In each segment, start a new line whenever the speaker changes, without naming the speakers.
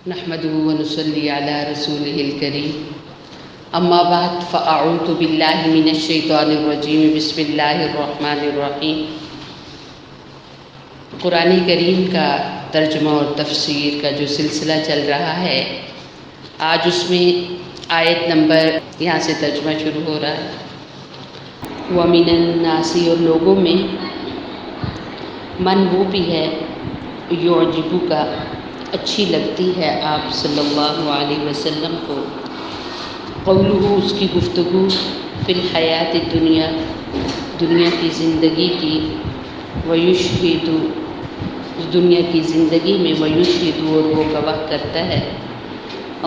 نحمده ونصلي على رسوله الكريم اما بعد فاعوذ باللہ من الشیطان الرجیم بسم اللہ الرحمن الرحیم۔ قرآن کریم کا ترجمہ اور تفسیر کا جو سلسلہ چل رہا ہے، آج اس میں آیت نمبر یہاں سے ترجمہ شروع ہو رہا ہے۔ وَمِنَ النَّاسِ، اور لوگوں میں، من وہ بھی ہے، یعجبو کا اچھی لگتی ہے آپ صلی اللہ علیہ وسلم کو، قولہ اس کی گفتگو، فی الحیات دنیا دنیا کی زندگی کی، ویشہد دنیا کی زندگی میں، ویشہد اور وہ گواہ کرتا ہے،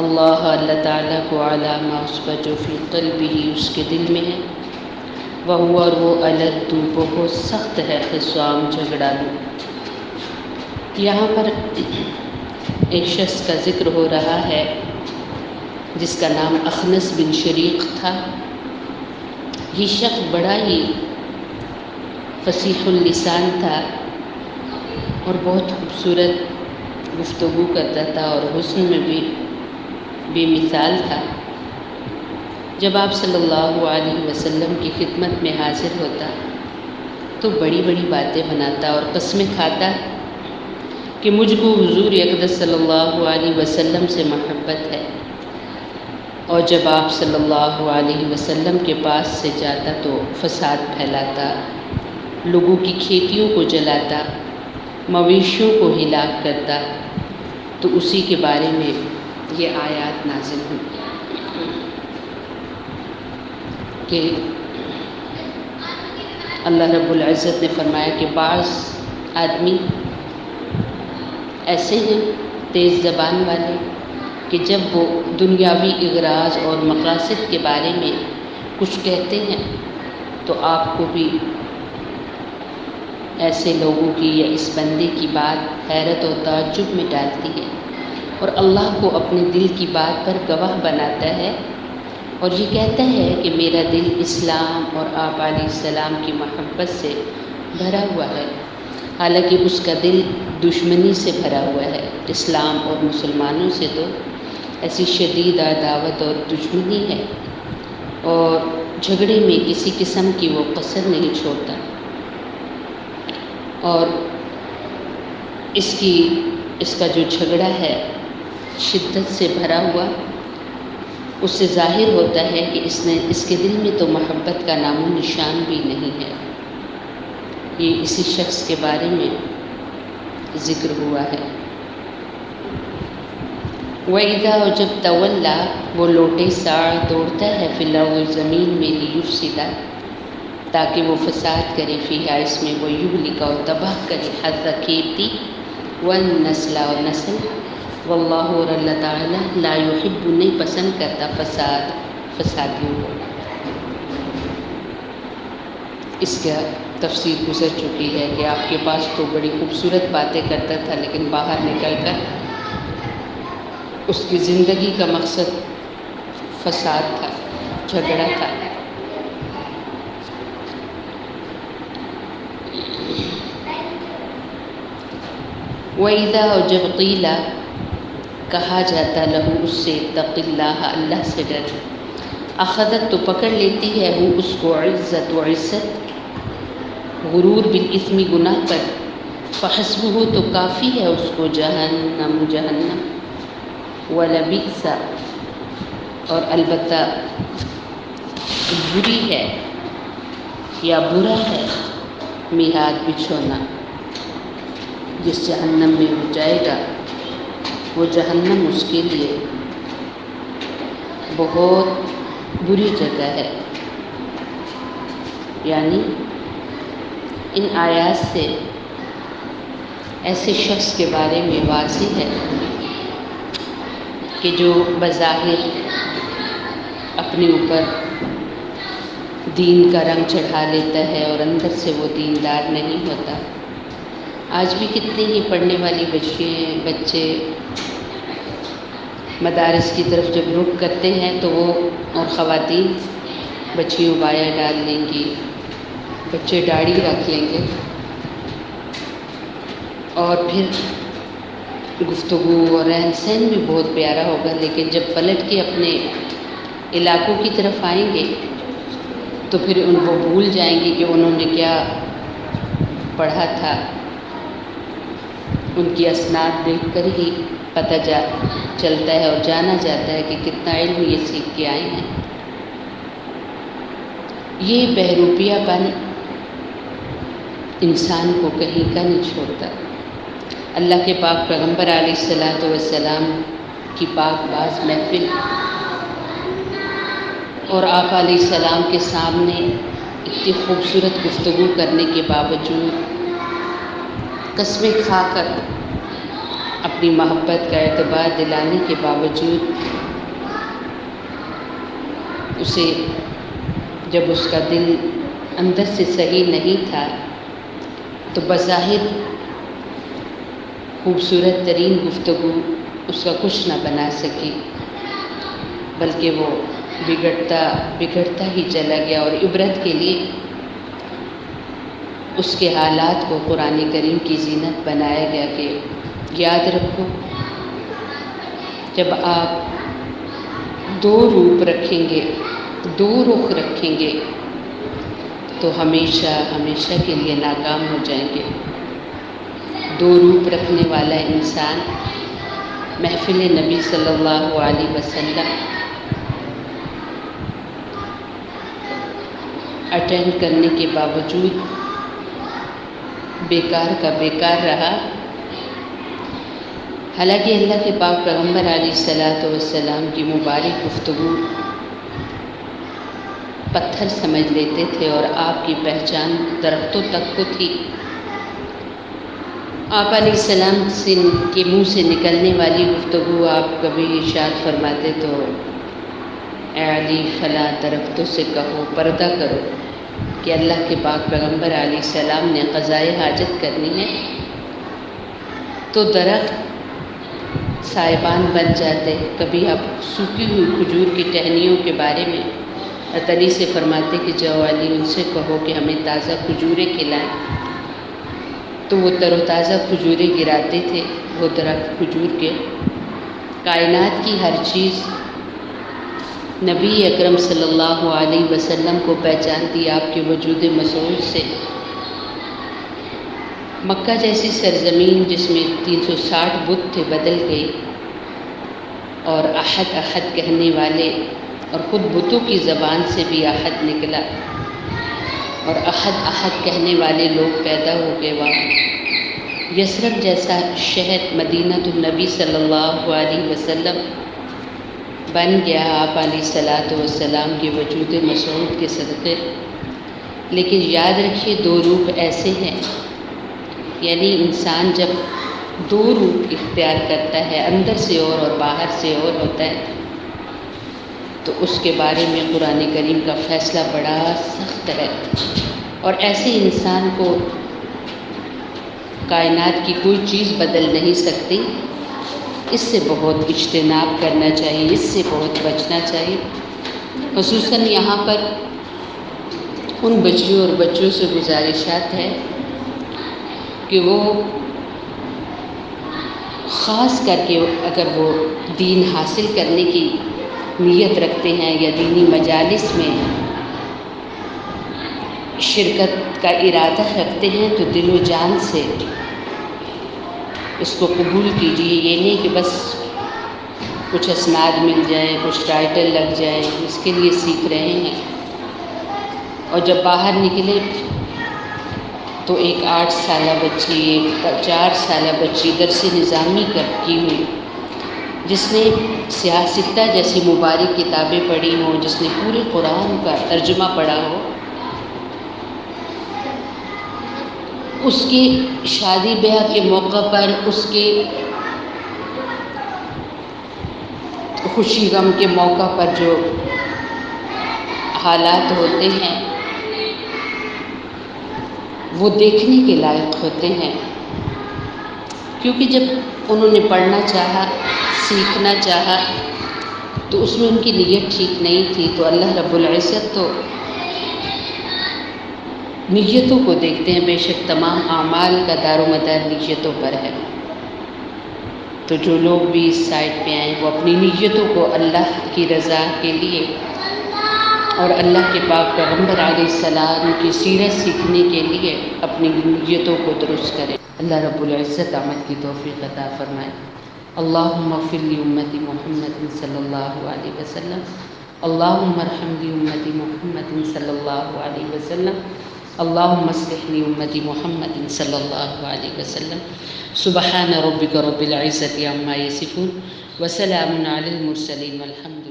اللہ تعالیٰ کو، علی ما اس پر جو فی قلبہ اس کے دل میں ہے، وہو اور وہ الد بہت سخت ہے، خصام جھگڑالو۔ یہاں پر ایک شخص کا ذکر ہو رہا ہے جس کا نام اخنس بن شریق تھا۔ یہ شخص بڑا ہی فصیح اللسان تھا اور بہت خوبصورت گفتگو کرتا تھا اور حسن میں بھی بے مثال تھا۔ جب آپ صلی اللہ علیہ وسلم کی خدمت میں حاضر ہوتا تو بڑی بڑی باتیں بناتا اور قسمیں کھاتا کہ مجھ کو حضور اقدس صلی اللہ علیہ وسلم سے محبت ہے، اور جب آپ صلی اللہ علیہ وسلم کے پاس سے جاتا تو فساد پھیلاتا، لوگوں کی کھیتیوں کو جلاتا، مویشیوں کو ہلاک کرتا۔ تو اسی کے بارے میں یہ آیات نازل ہوئی کہ اللہ رب العزت نے فرمایا کہ بعض آدمی ایسے ہیں تیز زبان والے کہ جب وہ دنیاوی اغراض اور مقاصد کے بارے میں کچھ کہتے ہیں تو آپ کو بھی ایسے لوگوں کی یا اس بندے کی بات حیرت اور تعجب میں ڈالتی ہے، اور اللہ کو اپنے دل کی بات پر گواہ بناتا ہے اور یہ کہتا ہے کہ میرا دل اسلام اور آپ علیہ السلام کی محبت سے بھرا ہوا ہے، حالانکہ اس کا دل دشمنی سے بھرا ہوا ہے۔ اسلام اور مسلمانوں سے تو ایسی شدید عداوت اور دشمنی ہے، اور جھگڑے میں کسی قسم کی وہ کسر نہیں چھوڑتا، اور اس کا جو جھگڑا ہے شدت سے بھرا ہوا، اس سے ظاہر ہوتا ہے کہ اس کے دل میں تو محبت کا نام و نشان بھی نہیں ہے۔ یہ اسی شخص کے بارے میں ذکر ہوا ہے۔ وَإِذَا، اور جب تولا وہ لوٹے ساڑ دوڑتا ہے، فی الارض زمین میں، لیفسد تاکہ وہ فساد کرے، فیہا اس میں، ویہلک اور تباہ کرے، حرث کھیتی، والنسل اور نسل، واللہ اور اللہ تعالیٰ، لا یحب نہیں پسند کرتا فسادیوں کو۔ اس کا تفسیر گزر چکی ہے کہ آپ کے پاس تو بڑی خوبصورت باتیں کرتا تھا، لیکن باہر نکل کر اس کی زندگی کا مقصد فساد تھا، جھگڑا تھا۔ وَإِذَا، اور جب قیل کہا جاتا، لہو اس سے، اتق اللہ اللہ سے ڈر، اخذت تو پکڑ لیتی ہے وہ اس کو، عزت و عزت، غرور بالاثم گناہ پر، فحسبہ تو کافی ہے اس کو، جہنم جہنم، ولبئس اور البتہ بری ہے یا برا ہے، میعاد بچھونا، جس جہنم میں وہ جائے گا وہ جہنم اس کے لیے بہت بری جگہ ہے۔ یعنی ان آیات سے ایسے شخص کے بارے میں واضح ہے کہ جو بظاہر اپنے اوپر دین کا رنگ چڑھا لیتا ہے اور اندر سے وہ دیندار نہیں ہوتا۔ آج بھی کتنے ہی پڑھنے والی بچے مدارس کی طرف جب رخ کرتے ہیں تو وہ، اور خواتین، بچیوں بایا ڈال لیں گی، بچے داڑھی رکھ لیں گے، اور پھر گفتگو اور رہن سہن بھی بہت پیارا ہوگا، لیکن جب پلٹ کے اپنے علاقوں کی طرف آئیں گے تو پھر وہ بھول جائیں گے کہ انہوں نے کیا پڑھا تھا۔ ان کی اسناد دیکھ کر ہی پتہ چلتا ہے اور جانا جاتا ہے کہ کتنا علم یہ سیکھ کے آئے ہیں۔ یہ بہروپیہ پن انسان کو کہیں کا نہیں چھوڑتا۔ اللہ کے پاک پیغمبر علیہ الصلوۃ والسلام کی پاک باز محفل اور آپ علیہ السلام کے سامنے اتنی خوبصورت گفتگو کرنے کے باوجود، قسمیں کھا کر اپنی محبت کا اعتبار دلانے کے باوجود، اسے جب اس کا دل اندر سے صحیح نہیں تھا تو بظاہر خوبصورت ترین گفتگو اس کا کچھ نہ بنا سکی، بلکہ وہ بگڑتا ہی چلا گیا۔ اور عبرت کے لیے اس کے حالات کو قرآن کریم کی زینت بنایا گیا کہ یاد رکھو، جب آپ دو روپ رکھیں گے، دو رخ رکھیں گے تو ہمیشہ ہمیشہ کے لیے ناکام ہو جائیں گے۔ دو روپ رکھنے والا انسان محفل نبی صلی اللہ علیہ وسلم اٹینڈ کرنے کے باوجود بیکار کا بیکار رہا۔ حالانکہ اللہ کے پاک پیغمبر علیہ الصلوۃ والسلام کی مبارک گفتگو پتھر سمجھ لیتے تھے اور آپ کی پہچان درختوں تک کو تھی۔ آپ علیہ السلام کے منہ سے نکلنے والی گفتگو آپ کبھی ارشاد فرماتے تو اے علی فلاں درختوں سے کہو پردہ کرو کہ اللہ کے پاک پیغمبر علیہ السلام نے قضائے حاجت کرنی ہے، تو درخت سائبان بن جاتے۔ کبھی آپ سوکھی ہوئی کھجور کی ٹہنیوں کے بارے میں علی سے فرماتے کہ جاؤ علی ان سے کہو کہ ہمیں تازہ کھجوریں کھلائیں، تو وہ تر و تازہ کھجوریں گراتے تھے۔ وہ درخت کھجور کے کائنات کی ہر چیز نبی اکرم صلی اللہ علیہ وسلم کو پہچانتی آپ کے وجود مسعود سے۔ مکہ جیسی سرزمین جس میں 360 بت تھے بدل گئی، اور احد احد کہنے والے، اور خود بتوں کی زبان سے بھی احد نکلا اور احد احد کہنے والے لوگ پیدا ہو گئے۔ وہاں یثرب جیسا شہر مدینہ النبی صلی اللہ علیہ وسلم بن گیا آپ علیہ الصلوۃ والسلام کے وجود مسعود کے صدقے۔ لیکن یاد رکھیے دو روپ ایسے ہیں، یعنی انسان جب دو روپ اختیار کرتا ہے، اندر سے اور باہر سے اور ہوتا ہے، تو اس کے بارے میں قرآن کریم کا فیصلہ بڑا سخت ہے، اور ایسے انسان کو کائنات کی کوئی چیز بدل نہیں سکتی۔ اس سے بہت اجتناب کرنا چاہیے، اس سے بہت بچنا چاہیے۔ خصوصاً یہاں پر ان بچیوں اور بچوں سے گزارشات ہے کہ وہ خاص کر کے اگر وہ دین حاصل کرنے کی نیت رکھتے ہیں یا دینی مجالس میں شرکت کا ارادہ رکھتے ہیں تو دل و جان سے اس کو قبول کیجیے۔ یہ نہیں کہ بس کچھ اسناد مل جائیں، کچھ ٹائٹل لگ جائیں، اس کے لیے سیکھ رہے ہیں، اور جب باہر نکلے تو ایک 8 سالہ بچی، ایک 4 سالہ بچی درس نظامی کی ہوئی، جس نے سیاستہ جیسی مبارک کتابیں پڑھی ہوں، جس نے پورے قرآن کا ترجمہ پڑھا ہو، اس کی شادی بیاہ کے موقع پر، اس کے خوشی غم کے موقع پر جو حالات ہوتے ہیں وہ دیکھنے کے لائق ہوتے ہیں، کیونکہ جب انہوں نے پڑھنا چاہا، سیکھنا چاہا، تو اس میں ان کی نیت ٹھیک نہیں تھی، تو اللہ رب العزت تو نیتوں کو دیکھتے ہیں۔ بے شک تمام اعمال کا دار و مدار نیتوں پر ہے۔ تو جو لوگ بھی اس سائٹ پہ آئیں وہ اپنی نیتوں کو اللہ کی رضا کے لیے اور اللہ کے پاک پیغمبر علیہ السلام کی سیرت سیکھنے کے لیے اپنی نیتوں کو درست کریں۔ اللہ رب العزت عمل کی توفیق عطا فرمائے۔ اللہم اغفر لی امتی محمد صلی اللہ علیہ وسلم، اللہم ارحم لی امتی محمد صلی اللہ علیہ وسلم، اللہم اصلح لی امتی محمد صلی اللہ علیہ وسلم۔ سبحان ربک رب العزت عما یصفون وسلام علی المرسلین والحمد